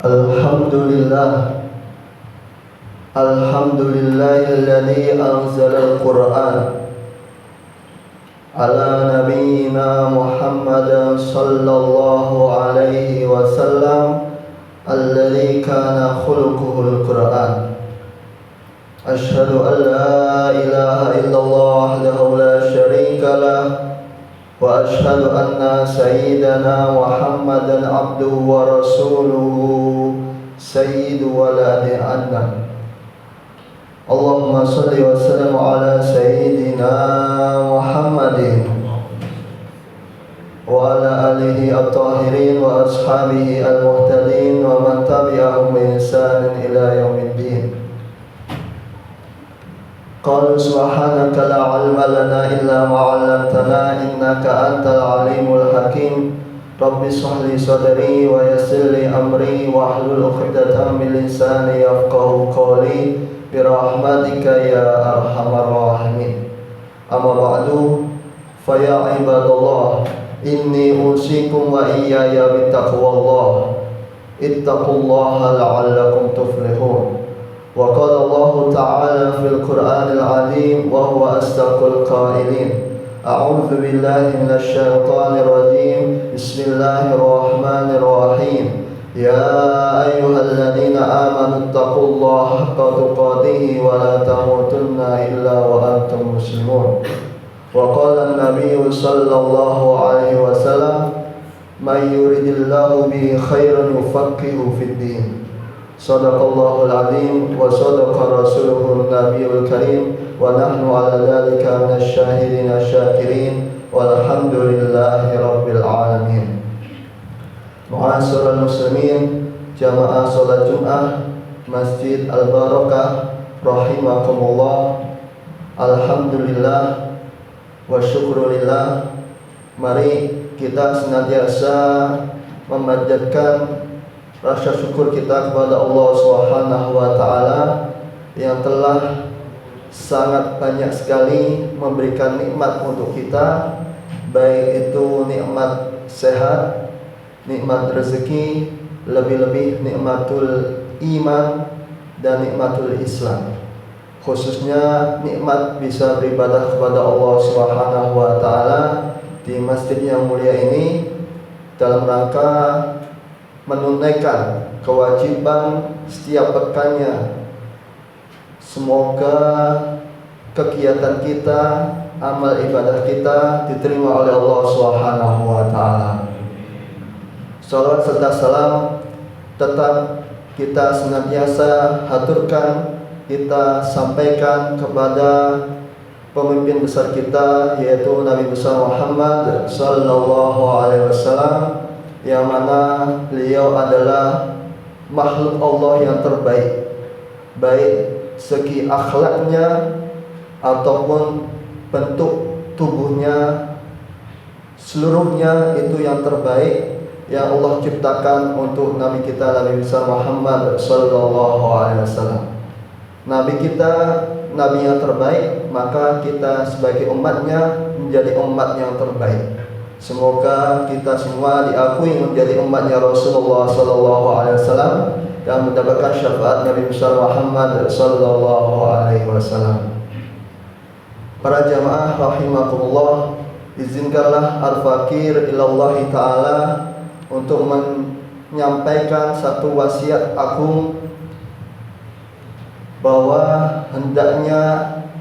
Alhamdulillah, alhamdulillahilladzi anzalal Qur'an ala nabiyyina Muhammadin sallallahu alaihi wasallam alladzi kana khuluquhul Qur'an. Asyhadu an la ilaha illallah wahdahu la syarika lah wa asyhadu anna sayyidana Muhammadan abduhu wa rasuluhu sayyidu waladi adnan. Allahumma salli wa sallim ala sayyidina Muhammadin wa ala alihi at-tahirin wa ashabihi al-muhtadin wa man tabi'ahum bi ihsanin ila yaumiddin. Qala subhanaka la ilma lana illa ma 'allamtana innaka antal alimul hakim. Rabbi shrah li sadri wa yassir li amri wa hlul 'uqdatam min lisani yafqahu qawli bi rahmatika ya arhamar rahimin. Amma ba'du, fa ya ibadallah, inni usikum wa iyaya bittaqwallah. Ittaqullaha la'allakum tuflihun. Wa qala Allah ta'ala fil Qur'anil 'azim wa huwa asdaqul qailin. A'udzu billahi minasy syaithanir rajim. Bismillahirrahmanirrahim. Ya ayyuhalladzina amanu taqullaha haqqa tuqatih wa la tamutunna illa wa antum muslimun. Wa qala an-nabiyyu sallallahu alaihi wasallam, may yuridillahu bihi khairan yufaqihuhu fid din. Sadaqallahul azim wa sadaqa rasuluhun nabiyul karim wa nahnu ala dhalika minasy syahidin asy-syakirin walhamdulillahi rabbil alamin. Mu'asyiral muslimin, jamaah salat Jumat Masjid Al-Barakah rahimakumullah. Alhamdulillah wa syukrulillah. Mari kita senantiasa memanjatkan rasa syukur kita kepada Allah Subhanahu wa taala yang telah sangat banyak sekali memberikan nikmat untuk kita, baik itu nikmat sehat, nikmat rezeki, lebih-lebih nikmatul iman dan nikmatul Islam. Khususnya nikmat bisa beribadah kepada Allah Subhanahu wa taala di masjid yang mulia ini dalam rangka menunaikan kewajiban setiap pekannya. Semoga kegiatan kita, amal ibadah kita diterima oleh Allah Subhanahu wa taala. Salawat serta salam tetap kita senantiasa haturkan, kita sampaikan kepada pemimpin besar kita, yaitu Nabi besar Muhammad sallallahu alaihi wasallam, yang mana beliau adalah makhluk Allah yang terbaik, baik segi akhlaknya ataupun bentuk tubuhnya, seluruhnya itu yang terbaik yang Allah ciptakan untuk Nabi kita, Nabi besar Muhammad sallallahu alaihi wasallam. Nabi kita, Nabi yang terbaik, maka kita sebagai umatnya menjadi umat yang terbaik. Semoga kita semua diakui menjadi umatnya Rasulullah sallallahu alaihi wasallam dan mendapatkan syafaat Nabi besar Muhammad sallallahu alaihi wasallam. Para jamaah rahimakumullah, izinkanlah al-fakir ilallah taala untuk menyampaikan satu wasiat agung bahwa hendaknya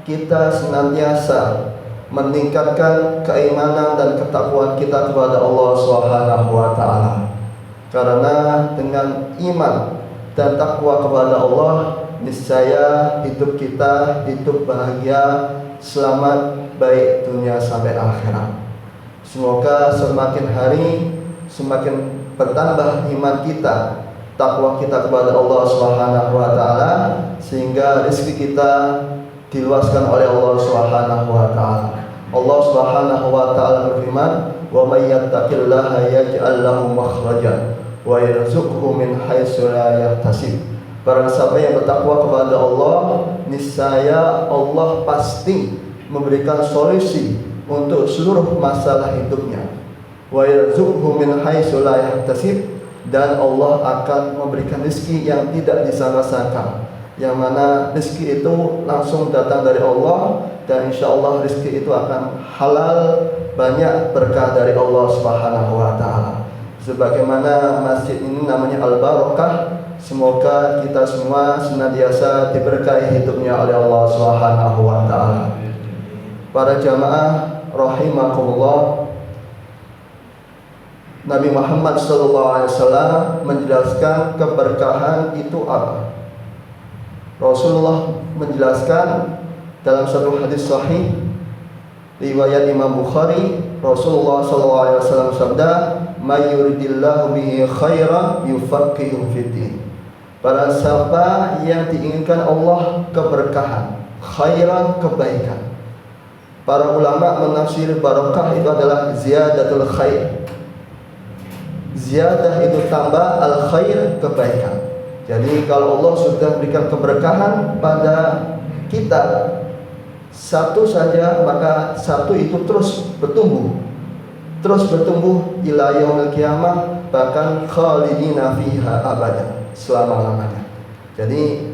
kita senantiasa meningkatkan keimanan dan ketakwaan kita kepada Allah Subhanahu wa taala. Karena dengan iman dan takwa kepada Allah, niscaya hidup kita hidup bahagia, selamat baik dunia sampai akhirat. Semoga semakin hari semakin bertambah iman kita, takwa kita kepada Allah Subhanahu wa taala, sehingga rezeki kita diluaskan oleh Allah Subhanahu wa taala. Allah Subhanahu wa taala berfirman, "Wa may yattaqillaha yaj'al lahu makhrajan wa yarzuqhu min haitsu la yahtasib." Barang siapa yang bertakwa kepada Allah, niscaya Allah pasti memberikan solusi untuk seluruh masalah hidupnya. Wa yarzuqhu min haitsu la yahtasib, dan Allah akan memberikan rezeki yang tidak disangka-sangka, yang mana rezeki itu langsung datang dari Allah, dan insya Allah rezeki itu akan halal, banyak berkah dari Allah Subhanahu wa Ta'ala. Sebagaimana masjid ini namanya Al-Barakah, semoga kita semua senantiasa diberkahi hidupnya oleh Allah Subhanahu wa Ta'ala. Para jamaah rahimakumullah, Nabi Muhammad SAW menjelaskan keberkahan itu apa. Rasulullah menjelaskan dalam satu hadis sahih riwayat Imam Bukhari, Rasulullah SAW sabda, "May yuridillahu bihi khairan yufaqihuhu fiddin." Barang siapa yang diinginkan Allah keberkahan, khairan, kebaikan. Para ulama menafsir barakah itu adalah ziyadatul khair. Ziyadah itu tambah, al khair kebaikan. Jadi kalau Allah sudah berikan keberkahan pada kita satu saja, maka satu itu terus bertumbuh ila yaumil qiyamah, bahkan khalidina fiha abada, selama-lamanya. Jadi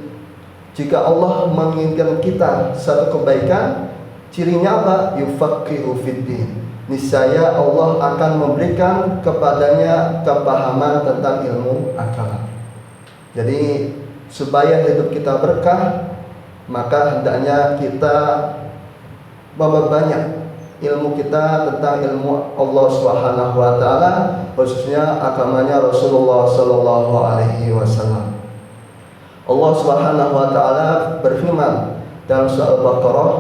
jika Allah menginginkan kita satu kebaikan, cirinya apa? Yufaqihu fiddin. Niscaya Allah akan memberikan kepadanya kepahaman tentang ilmu agama. Jadi supaya hidup kita berkah, maka hendaknya kita memperbanyak ilmu kita tentang ilmu Allah Subhanahu wa Ta'ala, khususnya agamanya Rasulullah sallallahu alaihi wasallam. Allah Subhanahu wa Ta'ala berfirman dalam surah Al-Baqarah,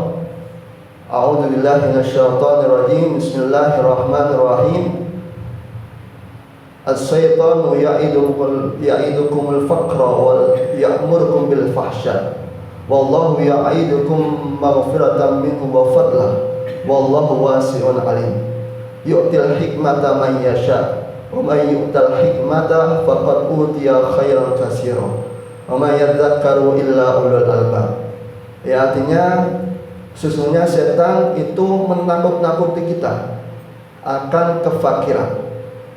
A'udzu billahi minasyaitonir rajim. Bismillahirrahmanirrahim. As-syaitanu ya'idukumul faqra wa ya'murukum bil fahsya. Wallahu ya'idukum maghfiratan minhu wa fadla. Wallahu wasi'un alim. Yu'til hikmata man yasha. Wa may yu'tal hikmata faqad utiya khairan katsiran. Wa may yadhakkaru illa ulul albab. Ya, artinya sesungguhnya setan itu menakut-nakuti kita akan kefakiran,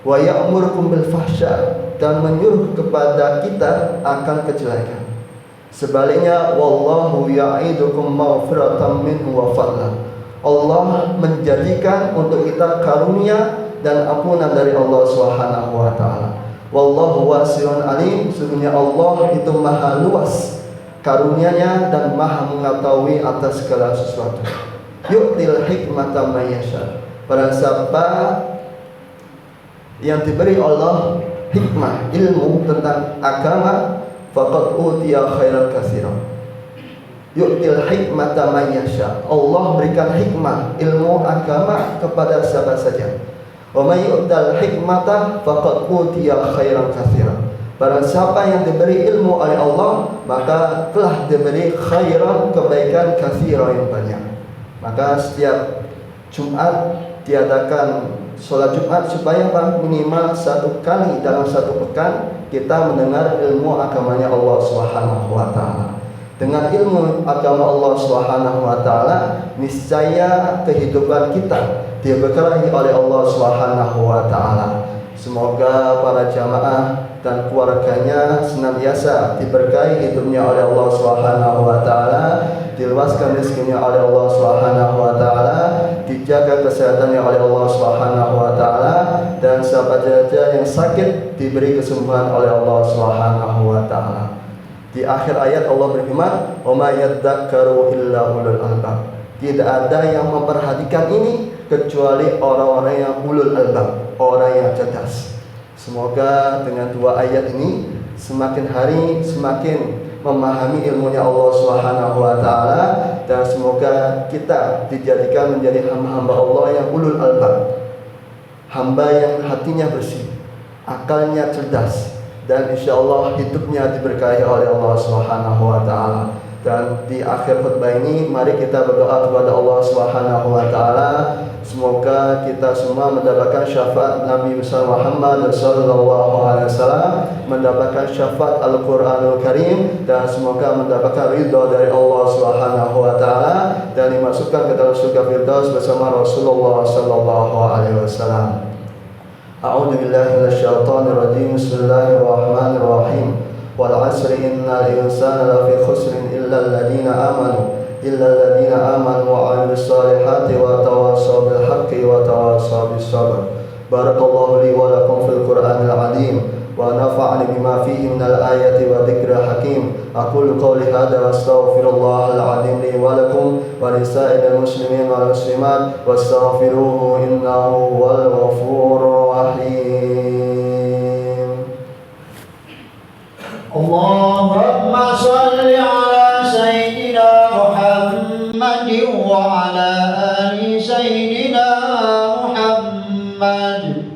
wa ya'murukum bil fahsya, dan menyuruh kepada kita akan kejelekan. Sebaliknya, wallahu ya'idukum maghfiratan minhu wa fadla. Allah menjadikan untuk kita karunia dan ampunan dari Allah Subhanahu wa Ta'ala. Wallahu wasi'un alim. Sesungguhnya Allah itu maha luas karunia-Nya dan maha mengetahui atas segala sesuatu. Yu'til hikmata man yasha. Barang siapa yang diberi Allah hikmah, ilmu tentang agama, faqad utiya khairan katsiran. Yu'til hikmata man yasha. Allah berikan hikmah, ilmu agama kepada siapa saja. Wa may yu'tal hikmata faqad utiya khairan katsiran. Barang siapa yang diberi ilmu oleh Allah, maka telah diberi khairan, kebaikan katsiran yang banyak. Maka setiap Jumat diadakan sholat Jumat supaya minimal satu kali dalam satu pekan kita mendengar ilmu agamanya Allah Subhanahu wa Ta'ala. Dengan ilmu agama Allah Subhanahu wa Ta'ala, niscaya kehidupan kita diberkahi oleh Allah Subhanahu wa Ta'ala. Semoga para jamaah dan keluarganya senantiasa diberkahi hidupnya oleh Allah Subhanahu wa Ta'ala, diluaskan rezekinya oleh Allah Subhanahu wa Ta'ala, dijaga kesehatannya oleh Allah Subhanahu wa Ta'ala, dan siapa saja yang sakit diberi kesembuhan oleh Allah Subhanahu wa Ta'ala. Di akhir ayat Allah berfirman, "Wa may yadhakkaru illa ulul albab." Tidak ada yang memperhatikan ini kecuali orang-orang yang ulul albab, orang yang cerdas. Semoga dengan dua ayat ini semakin hari semakin memahami ilmunya Allah Subhanahu wa Ta'ala, dan semoga kita dijadikan menjadi hamba-hamba Allah yang ulul albab, hamba yang hatinya bersih, akalnya cerdas, dan insyaallah hidupnya diberkahi oleh Allah Subhanahu wa Ta'ala. Dan di akhir khutbah ini mari kita berdoa kepada Allah Subhanahu wa Ta'ala, semoga kita semua mendapatkan syafaat Nabi besar Muhammad sallallahu alaihi wasallam, mendapatkan syafaat Al-Qur'anul Karim, dan semoga mendapatkan ridha dari Allah Subhanahu wa Ta'ala dan dimasukkan ke dalam surga Firdaus bersama Rasulullah sallallahu alaihi wasallam. A'udzu billahi minasyaitonir rajim. Bismillahirrahmanirrahim. Wal 'asri innal insana lafi khusrin illa alladziina amanu wa 'amilus solihati wa tawassaw bil haqqi wa tawassaw bis sabr. Barakallahu li wa lakum fil Qur'anil 'azim wa nafa'ani bima fihi minal ayati wa dzikril hakim. Aqulu qawli hadza wa astaghfirullahal 'azim li wa lakum wa lisa'iril muslimin wal muslimat wastaghfiruhu innahu huwal ghafurur rahim. Allahumma shalli ala sayyidina Muhammadin wa ala ali sayyidina Muhammad.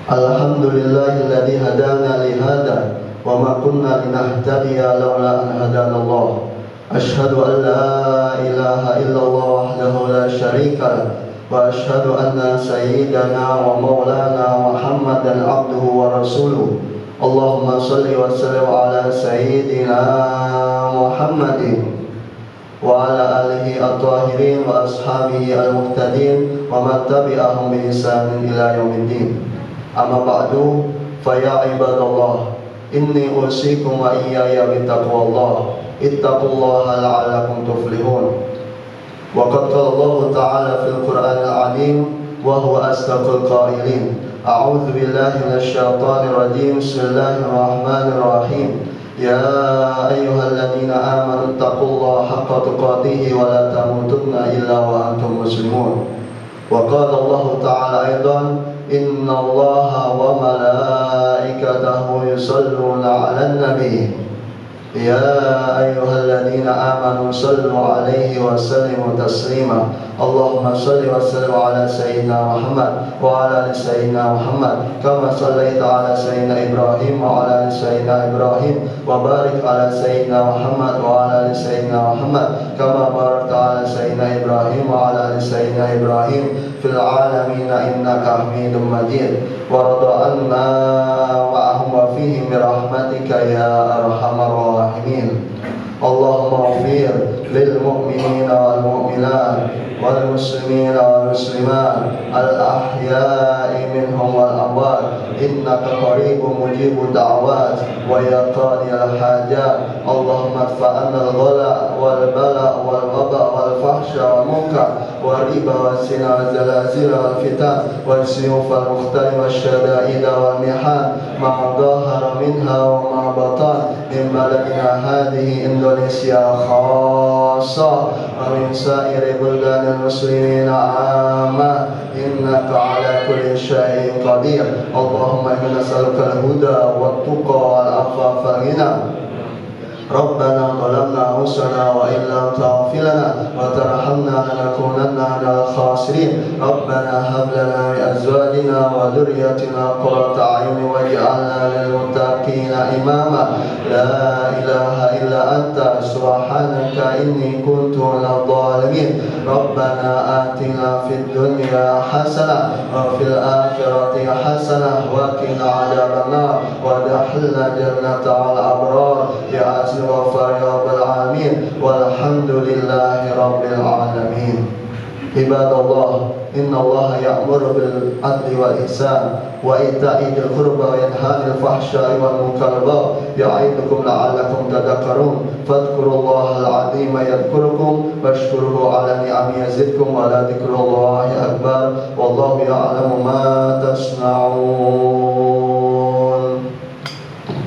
Alhamdulillahilladzi hadana li hada wa ma kunna linahtadiya laula an hadana Allah. Asyhadu an la ilaha illallah wahdahu la syarika lah wa asyhadu anna sayyidana wa maulana Muhammadan abduhu wa rasuluh. Allahumma shalli wa sallim ala sayyidina Muhammadin wa ala alihi at-tahirin wa ashabihi al-muhtadin wa man tabi'ahum bi ihsanin ila yaumiddin. Amma ba'du, fa ya ibadallah, inni usikum wa iyaya bittaqwallah. Ittaqullaha la'allakum tuflihun. Wa qad qala Allah ta'ala fil Qur'anil 'azim wa huwa asdaqul qailin. A'udzu billahi minasy syaithanir rajim. Bismillahirrahmanirrahim. Ya ayyuhalladzina amanu taqullaha haqqa tuqatih wa la tamutunna illa wa antum muslimun. Wa qala Allah ta'ala aidan innallaha wa malaikatahu yusalluna 'alan nabiy. Ya ayyuhalladzina amanu sallu 'alaihi wa sallimu taslima. Allahumma salli wa sallim ala sayyidina Muhammad wa ala ali sayyidina Muhammad kama sallaita ala sayyidina Ibrahim wa ala ali sayyidina Ibrahim wa barik ala sayyidina Muhammad wa ala ali sayyidina Muhammad kama barakta ala sayyidina Ibrahim wa ala ali sayyidina Ibrahim fil alamin innaka Hamidum Majid. Wa rada anna ma'ahum wa fihim bi rahmatika ya arhamar rahimin. Allahumma ighfir lil mu'minina wal mu'minat wal muslimina wal muslimat al ahya'i minhum wal amwat innaka qaribun mujibud da'wat wa ya qadiyal hajat. Allahumma adfa'anna al ghala wal bala wal waba wal fahsya wal munkar wal riba wal zina wal zalazil wal fitan wal siyuf wal mukhtalif wal syada'id wal mihan ma dhahara minha wa ma batan min baladina hadhihi Indonesia khassa wa min sa'iri buldanil muslimina amma innaka ala kulli syai'in qadir. Allahumma inna nas'aluka al-huda wat tuqa wal afafa wal ghina. Rabbana zalamna anfusana wa in lam taghfir lana wa tarhamna lanakunanna minal khasirin. Rabbana hab lana min azwajina wa dhurriyyatina qurrata a'yun waj'alna lil muttaqina imama. La ilaha illa anta subhanaka inni kuntu minadh dhalimin. Rabbana atina fid dunya hasanah wa fil akhirati hasanah wa qina adzabannar wa adkhilna jannatal abrar ya Ghafar ya Rabbal Alamin walhamdulillahi Rabbil Alamin. Ibadallah, inna Allah ya'muru bil adli wal ihsan wa ita'i dzil qurba wa yanha 'anil fahsya'i wal munkar ya'idukum la'allakum tadhakkarun. Fadhkurullaha al-'azima yadhkurukum washkuruhu 'ala ni'amihi yazidkum wa la dzikrullahi akbar wallahu ya'lamu ma tasna'un.